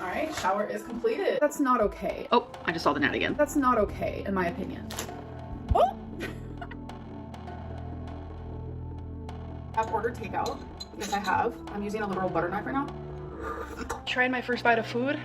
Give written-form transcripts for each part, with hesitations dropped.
All right, shower is completed. That's not okay. Oh, I just saw the gnat again. That's not okay, in my opinion. Oh! I've ordered takeout. Yes, I have. I'm using a literal butter knife right now. Tried my first bite of food.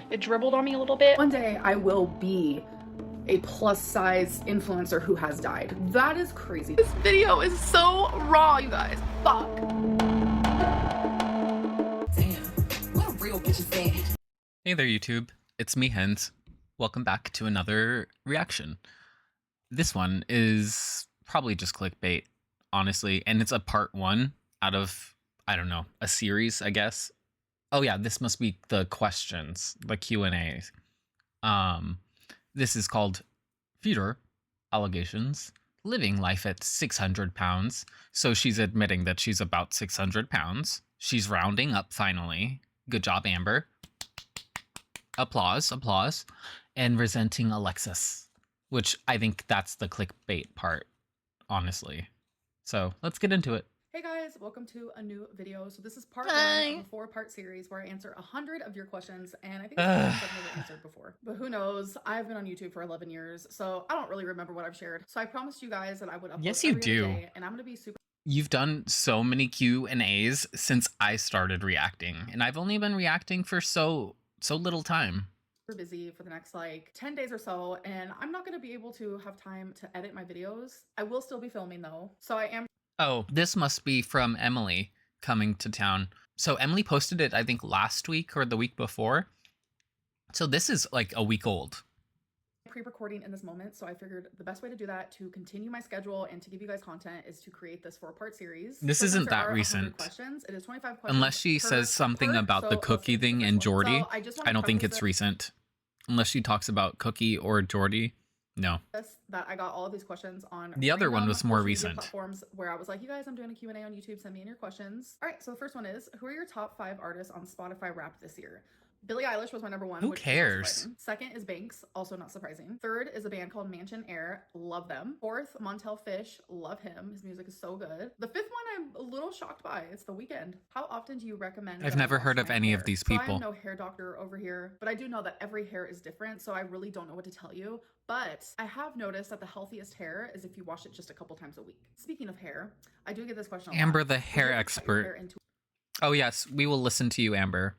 It dribbled on me a little bit. One day I will be a plus size influencer who has died. That is crazy. This video is so raw, you guys. Fuck. Damn, what a real bitch is that? Hey there, YouTube. It's me, Hens. Welcome back to another reaction. This one is probably just clickbait, honestly, and it's a part 1 out of, I don't know, a series, I guess. Oh yeah, this must be the questions, the Q&As. This is called Feeder Allegations, Living Life at 600 pounds. So she's admitting that she's about 600 pounds. She's rounding up finally. Good job, Amber. Applause, applause. And resenting Alexis, which I think that's the clickbait part, honestly. So let's get into it. Hey guys, welcome to a new video. So this is part 1 of a 4-part series where I answer 100 of your questions, and I think it's questions I've never answered before. But who knows? I've been on YouTube for 11 years, so I don't really remember what I've shared. So I promised you guys that I would upload Yes, you every do. other day, and I'm gonna be super You've done so many Q&As since I started reacting, and I've only been reacting for so little time. busy for the next like 10 days or so, and I'm not gonna be able to have time to edit my videos. I will still be filming though, so I am Oh, this must be from Emily coming to town. So Emily posted it, I think, last week or the week before. So this is like a week old. pre-recording in this moment, so I figured the best way to do that to continue my schedule and to give you guys content is to create this 4-part series. This So since isn't there that are 100 recent. questions, it is 25 questions. Unless she per says something part. about the So cookie let's get into thing the and first one. Jordy. So I just wanna I don't think preface it's recent. Unless she talks about Cookie or Jordy. No. that I got all of these questions on The other one random was more social media recent. platforms where I was like, you guys, I'm doing a Q&A on YouTube, send me in your questions. All right, so the first one is, who are your top 5 artists on Spotify Wrapped this year? Billie Eilish was my number 1. Who which is not cares? surprising. Second is Banks, also not surprising. Third is a band called Mansion Air, love them. Fourth, Montel Fish, love him. His music is so good. The fifth one I'm a little shocked by. It's The Weeknd. How often do you recommend? I've that I never wash heard of my any hair? of these So I people. am no hair doctor over here, but I do know that every hair is different, so I really don't know what to tell you. But I have noticed that the healthiest hair is if you wash it just a couple times a week. Speaking of hair, I do get this question a lot. Amber, the Would you hair ever cut your expert. hair into Oh yes, we will listen to you, Amber.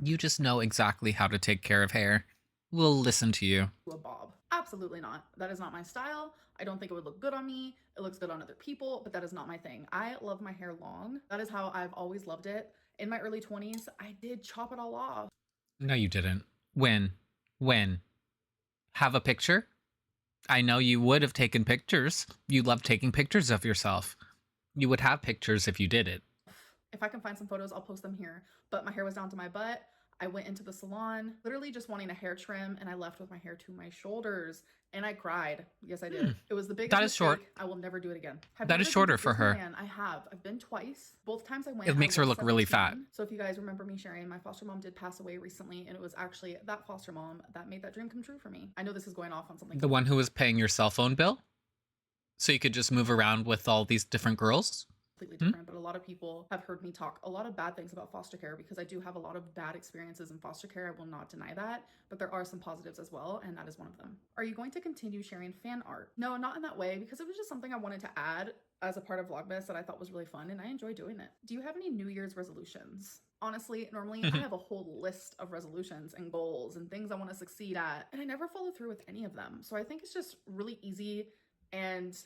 You just know exactly how to take care of hair. We'll listen to you. a bob? Absolutely not. That is not my style. I don't think it would look good on me. It looks good on other people, but that is not my thing. I love my hair long. That is how I've always loved it. In my early 20s, I did chop it all off. No, you didn't. When? When? Have a picture? I know you would have taken pictures. You love taking pictures of yourself. You would have pictures if you did it. If I can find some photos, I'll post them here. But my hair was down to my butt. I went into the salon, literally just wanting a hair trim, and I left with my hair to my shoulders, and I cried. Yes, I did. It was the biggest That is short. mistake. I will never do it again. Have That you is ever been shorter to for her. Disneyland? I have. I've been twice. Both times I went, It makes I her was look really fat. 17. So if you guys remember me sharing, my foster mom did pass away recently, and it was actually that foster mom that made that dream come true for me. I know this is going off on something. The one who was paying your cell phone bill? So you could just move around with all these different girls? Completely different, but a lot of people have heard me talk a lot of bad things about foster care because I do have a lot of bad experiences in foster care. I will not deny that, but there are some positives as well, and that is one of them. Are you going to continue sharing fan art? No, not in that way, because it was just something I wanted to add as a part of Vlogmas that I thought was really fun, and I enjoy doing it. Do you have any New Year's resolutions? Honestly, normally I have a whole list of resolutions and goals and things I want to succeed at, and I never follow through with any of them. So I think it's just really easy and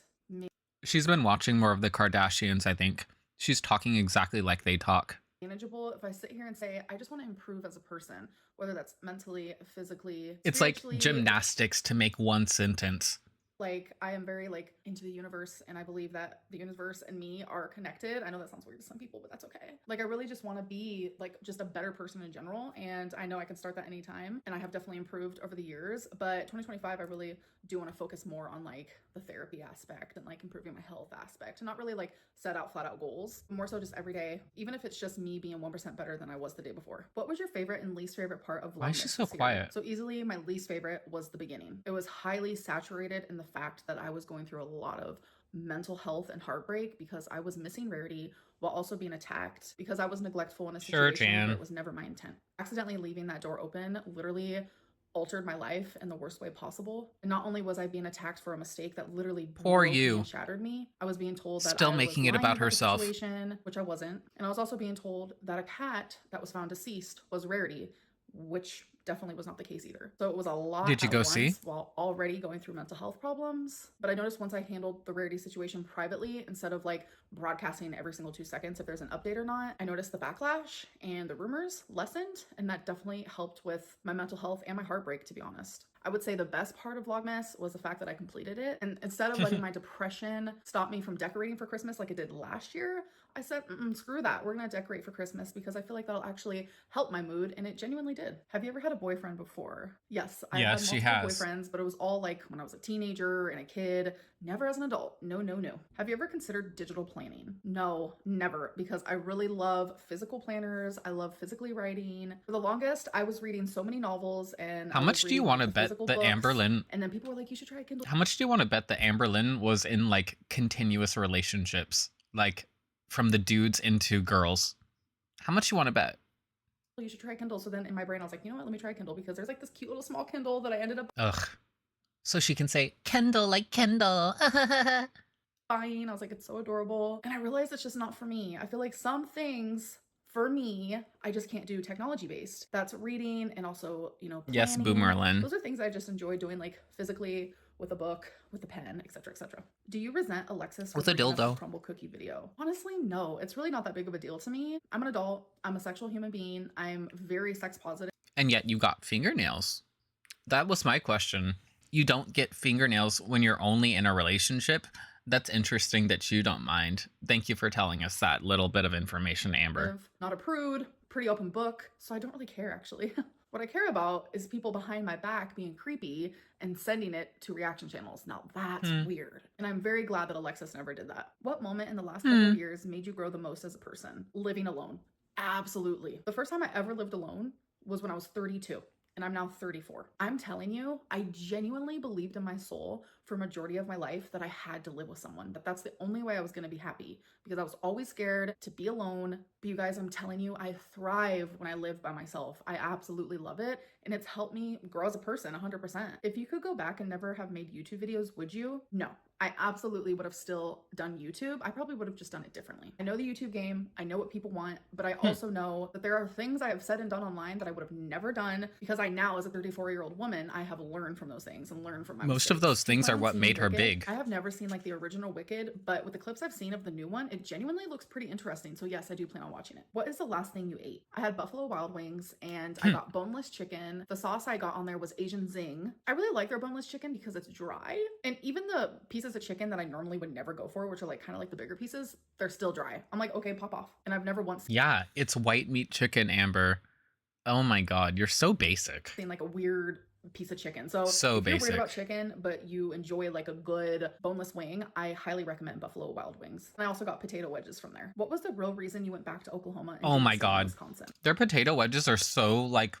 She's been watching more of the Kardashians, I think. She's talking exactly like they talk. manageable if I sit here and say I just want to improve as a person, whether that's mentally, physically, It's like spiritually. gymnastics to make one sentence. Like, I am very like into the universe, and I believe that the universe and me are connected. I know that sounds weird to some people, but that's okay. Like, I really just want to be like just a better person in general, and I know I can start that anytime, and I have definitely improved over the years. But 2025, I really do want to focus more on like the therapy aspect and like improving my health aspect, and not really like set out flat out goals, more so just every day, even if it's just me being 1% better than I was the day before. What was your favorite and least favorite part of Vlogmas? Why is she so this year? quiet? So easily my least favorite was the beginning. It was highly saturated in the fact that I was going through a lot of mental health and heartbreak because I was missing Rarity while also being attacked because I was neglectful in a Sure, situation where Jan. it was never my intent. Accidentally leaving that door open literally altered my life in the worst way possible. And not only was I being attacked for a mistake that literally Poor broke me you. and shattered me, I was being told that Still I making was it lying about the herself. situation, which I wasn't. And I was also being told that a cat that was found deceased was Rarity, which definitely was not the case either. So it was a lot Did you at go once see? while already going through mental health problems. But I noticed once I handled the Rarity situation privately instead of like broadcasting every single 2 seconds if there's an update or not, I noticed the backlash and the rumors lessened, and that definitely helped with my mental health and my heartbreak, to be honest. I would say the best part of Vlogmas was the fact that I completed it. And instead of letting my depression stop me from decorating for Christmas like it did last year, I said, screw that. We're going to decorate for Christmas because I feel like that'll actually help my mood. And it genuinely did. Have you ever had a boyfriend before? Yes, I Yes, had she multiple has. boyfriends, but it was all like when I was a teenager and a kid, never as an adult. No, no, no. Have you ever considered digital planning? No, never, because I really love physical planners. I love physically writing. For the longest, I was reading so many novels and How I was much do you reading, want like, to the bet physical that books, Amberlynn? and then people were like, you should try a Kindle. How much do you want to bet that Amberlynn was in like continuous relationships, like from the dudes into girls? How much you want to bet? You should try Kindle. So then in my brain, I was like, you know what? Let me try Kindle because there's like this cute little small Kindle that I ended up Ugh. So she can say Kendall like Kendall. buying. I was like, it's so adorable. And I realized it's just not for me. I feel like some things for me, I just can't do technology based. That's reading and also, planning. Yes, Boomerlyn. Those are things I just enjoy doing, like physically with a book, with a pen, etc., etc. Do you resent Alexis for With a bringing up the dildo. crumble cookie video? Honestly, no. It's really not that big of a deal to me. I'm an adult. I'm a sexual human being. I'm very sex positive. And yet you got fingernails. That was my question. You don't get fingernails when you're only in a relationship? That's interesting that you don't mind. Thank you for telling us that little bit of information, Amber. Not a prude, pretty open book, so I don't really care actually. What I care about is people behind my back being creepy and sending it to reaction channels. Now that's weird. And I'm very glad that Alexis never did that. What moment in the last couple of years made you grow the most as a person? Living alone. Absolutely. The first time I ever lived alone was when I was 32. And I'm now 34. I'm telling you, I genuinely believed in my soul for a majority of my life that I had to live with someone, that that's the only way I was going to be happy because I was always scared to be alone. But you guys, I'm telling you, I thrive when I live by myself. I absolutely love it. And it's helped me grow as a person 100%. If you could go back and never have made YouTube videos, would you? No. I absolutely would have still done YouTube. I probably would have just done it differently. I know the YouTube game. I know what people want, but I also know that there are things I have said and done online that I would have never done because I now, as a 34-year-old woman, I have learned from those things and learned from my Most of mistakes. those things You are haven't what seen made her Wicked? big. I have never seen like the original Wicked, but with the clips I've seen of the new one, it genuinely looks pretty interesting. So yes, I do plan on watching it. What is the last thing you ate? I had Buffalo Wild Wings and I got boneless chicken. The sauce I got on there was Asian Zing. I really like their boneless chicken because it's dry. And even the pieces of chicken that I normally would never go for, which are like kind of like the bigger pieces, they're still dry. I'm like, okay, pop off. And I've never once Yeah, it's white meat chicken, Amber. Oh my god, you're so basic. seen like a weird piece of chicken. So So if you're basic. weird about chicken, but you enjoy like a good boneless wing, I highly recommend Buffalo Wild Wings. And I also got potato wedges from there. What was the real reason you went back to Oklahoma? And Oh didn't my stay in god. Wisconsin? Their potato wedges are so like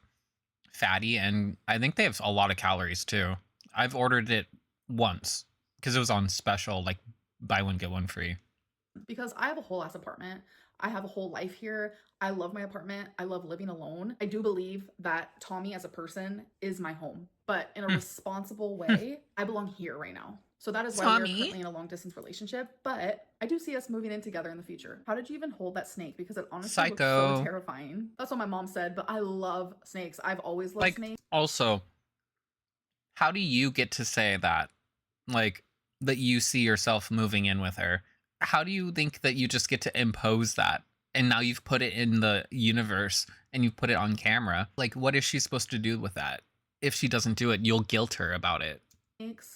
fatty, and I think they have a lot of calories too. I've ordered it once because it was on special, like buy one get one free. Because I have a whole ass apartment. I have a whole life here. I love my apartment. I love living alone. I do believe that Tommy as a person is my home, but in a responsible way, I belong here right now. So that is why we're Tommy? currently in a long distance relationship, but I do see us moving in together in the future. How did you even hold that snake? Because it honestly looks Psycho. so terrifying. That's what my mom said, but I love snakes. I've always loved Like, snakes. also, how do you get to say that? Like, that you see yourself moving in with her? How do you think that you just get to impose that? And now you've put it in the universe and you've put it on camera. Like, what is she supposed to do with that? If she doesn't do it, you'll guilt her about it.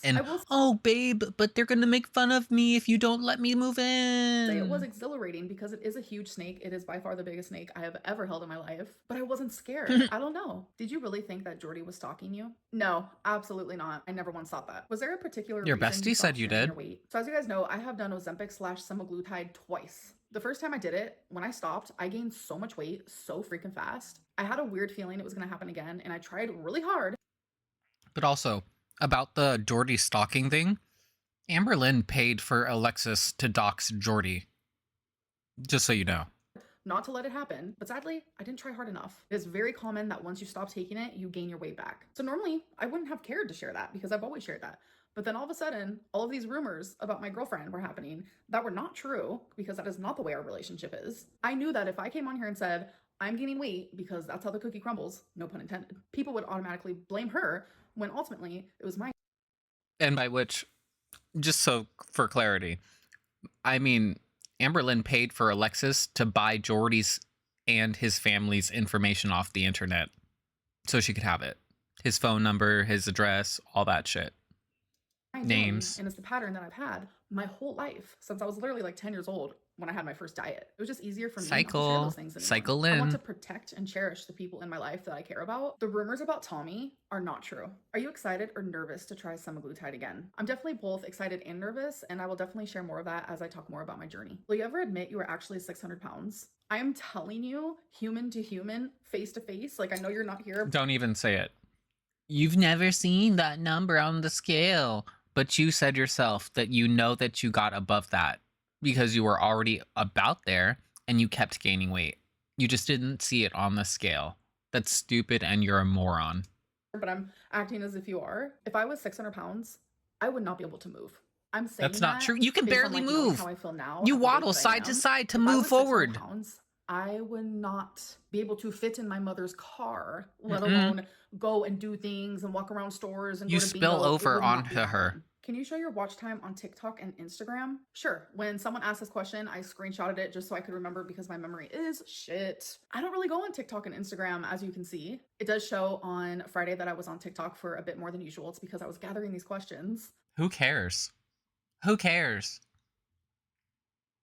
And, I will oh, babe, but they're gonna make fun of me if you don't let me move say it was in. exhilarating because it is a huge snake. It is by far the biggest snake I have ever held in my life, but I wasn't scared. I don't know. Did you really think that Jordy was stalking you? No, absolutely not. I never once thought that. Was there a particular Your reason bestie you said stopped you sharing did. your weight? So as you guys know, I have done Ozempic/semaglutide twice. The first time I did it, when I stopped, I gained so much weight so freaking fast. I had a weird feeling it was gonna happen again, and I tried really hard. But also, about the Jordy stalking thing, Amberlynn paid for Alexis to dox Jordy. Just so you know. not to let it happen, but sadly, I didn't try hard enough. It is very common that once you stop taking it, you gain your weight back. So normally, I wouldn't have cared to share that because I've always shared that. But then all of a sudden, all of these rumors about my girlfriend were happening that were not true because that is not the way our relationship is. I knew that if I came on here and said, I'm gaining weight because that's how the cookie crumbles, no pun intended, people would automatically blame her when ultimately it was my. And by which, just so for clarity, I mean, Amberlynn paid for Alexis to buy Jordy's and his family's information off the internet so she could have it. His phone number, his address, all that shit. Names. And it's the pattern that I've had my whole life since I was literally like 10 years old when I had my first diet. It was just easier for me not to share those things anymore. Cycle I in. want to protect and cherish the people in my life that I care about. The rumors about Tommy are not true. Are you excited or nervous to try semaglutide again? I'm definitely both excited and nervous, and I will definitely share more of that as I talk more about my journey. Will you ever admit you were actually 600 pounds? I am telling you, human to human, face to face, like I know you're not here. Don't even say it. You've never seen that number on the scale, but you said yourself that you know that you got above that because you were already about there and you kept gaining weight. You just didn't see it on the scale. That's stupid and you're a moron. But I'm acting as if you are. If I was 600 pounds, I would not be able to move. I'm saying that's not true. You can based on, barely like, knowing move. How I feel now, you at the weight waddle that I side to am. side to If I move was 600 forward. Pounds, I would not be able to fit in my mother's car, let Mm-mm. alone go and do things and walk around stores and You go to spill bingo. It over would not onto be her. happening. Can you show your watch time on TikTok and Instagram? Sure. When someone asked this question, I screenshotted it just so I could remember because my memory is shit. I don't really go on TikTok and Instagram, as you can see. It does show on Friday that I was on TikTok for a bit more than usual. It's because I was gathering these questions. Who cares? Who cares?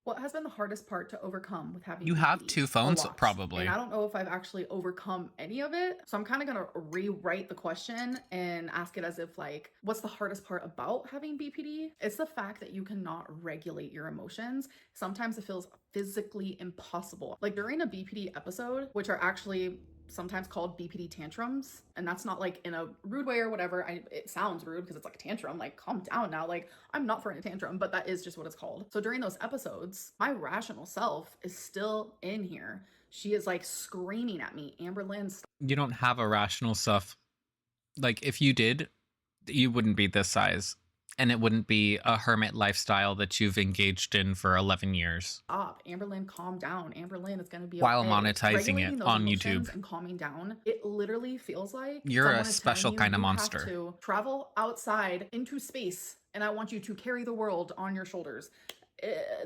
What has been the hardest part to overcome with having You have BPD? 2 A phones, lot. probably. And I don't know if I've actually overcome any of it. So I'm kind of going to rewrite the question and ask it as if like, what's the hardest part about having BPD? It's the fact that you cannot regulate your emotions. Sometimes it feels physically impossible. Like during a BPD episode, which are actually sometimes called BPD tantrums, and that's not like in a rude way or whatever. It sounds rude because it's like a tantrum, like calm down now, like I'm not throwing a tantrum, but that is just what it's called. So during those episodes, my rational self is still in here. She is like screaming at me, Amberlynn. You don't have a rational self. Like if you did, you wouldn't be this size. And it wouldn't be a hermit lifestyle that you've engaged in for 11 years. Stop. Amberlynn, calm down. Amberlynn, it's going to be While okay. monetizing Regulating it those on emotions YouTube. and calming down, it literally feels like You're someone a is special telling you kind of you monster. have to travel outside into space, and I want you to carry the world on your shoulders.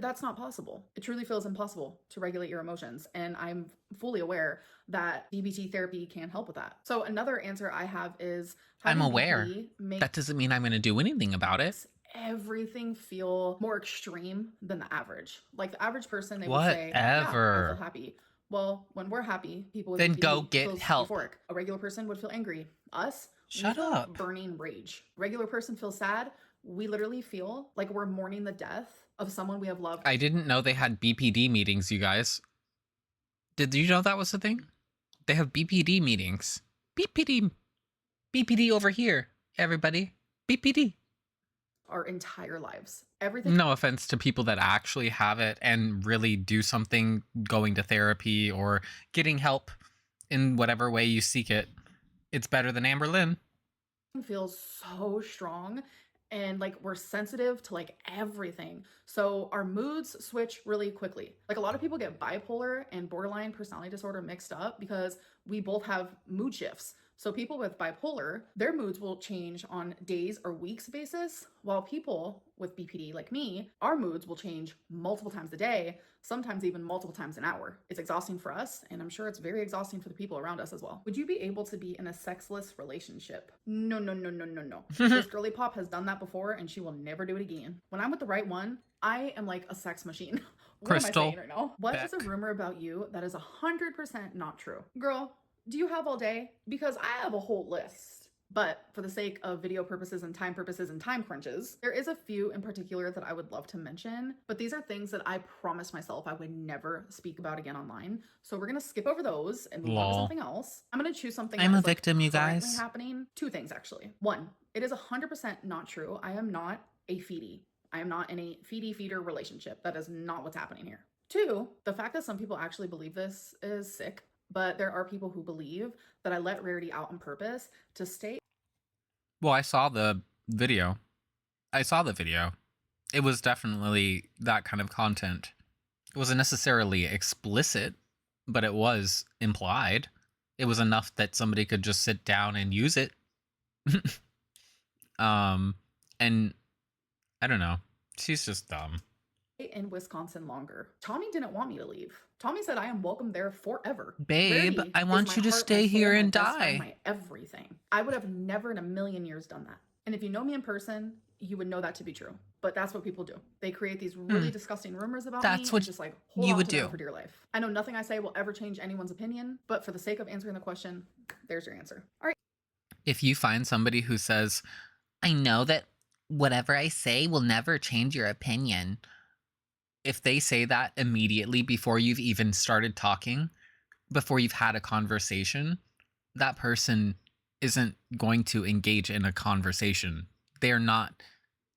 That's not possible. It truly feels impossible to regulate your emotions, and I'm fully aware that DBT therapy can help with that. So another answer I have is I'm having aware. BPD makes That doesn't mean I'm going to do anything about it. everything feel more extreme than the average. Like the average person, they would say, "Yeah, I Whatever. feel happy." Well, when we're happy, people with Then BPD go get feels help. euphoric. A regular person would feel angry. Us, Shut we feel up. burning rage. Regular person feels sad. We literally feel like we're mourning the death of someone we have loved. I didn't know they had BPD meetings, you guys. Did you know that was a thing? They have BPD meetings. BPD. BPD over here, everybody. BPD. Our entire lives. Everything. No offense to people that actually have it and really do something, going to therapy or getting help in whatever way you seek it. It's better than Amberlynn. Feels so strong, and like we're sensitive to like everything, so our moods switch really quickly. Like a lot of people get bipolar and borderline personality disorder mixed up because we both have mood shifts. So people with bipolar, their moods will change on days or weeks basis, while people with BPD like me, our moods will change multiple times a day, sometimes even multiple times an hour. It's exhausting for us, and I'm sure it's very exhausting for the people around us as well. Would you be able to be in a sexless relationship? No. This girly pop has done that before, and she will never do it again. When I'm with the right one, I am like a sex machine. What Crystal am I saying right now? What is a Beck. rumor about you that is 100% not true? Girl, do you have all day? Because I have a whole list. But for the sake of video purposes and time crunches, there is a few in particular that I would love to mention, but these are things that I promised myself I would never speak about again online. So we're gonna skip over those and move on to something else. I'm gonna choose something I'm that a is, like, victim, you currently guys. happening. Two things actually. One, it is 100% not true. I am not a feedie. I am not in a feeder relationship. That is not what's happening here. 2, the fact that some people actually believe this is sick, but there are people who believe that I let Rarity out on purpose to stay. Well, I saw the video. It was definitely that kind of content. It wasn't necessarily explicit, but it was implied. It was enough that somebody could just sit down and use it. And I don't know. She's just dumb. In Wisconsin longer. Tommy didn't want me to leave. Tommy said I am welcome there forever. Babe, Rarity I is want my you to heart, stay my soul, here my and best friend, die. my everything. I would have never in a million years done that. And if you know me in person, you would know that to be true. But that's what people do. They create these really disgusting rumors about That's me what and just like hold you on would to them do. for dear life. I know nothing I say will ever change anyone's opinion, but for the sake of answering the question, there's your answer. All right. If you find somebody who says, I know that whatever I say will never change your opinion, if they say that immediately before you've even started talking, before you've had a conversation, that person isn't going to engage in a conversation. They're not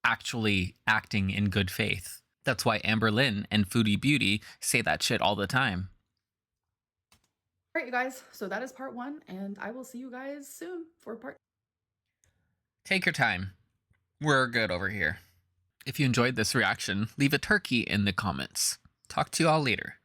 actually acting in good faith. That's why Amberlynn and Foodie Beauty say that shit all the time. All right, you guys. So that is part 1, and I will see you guys soon for part. Take your time. We're good over here. If you enjoyed this reaction, leave a turkey in the comments. Talk to you all later.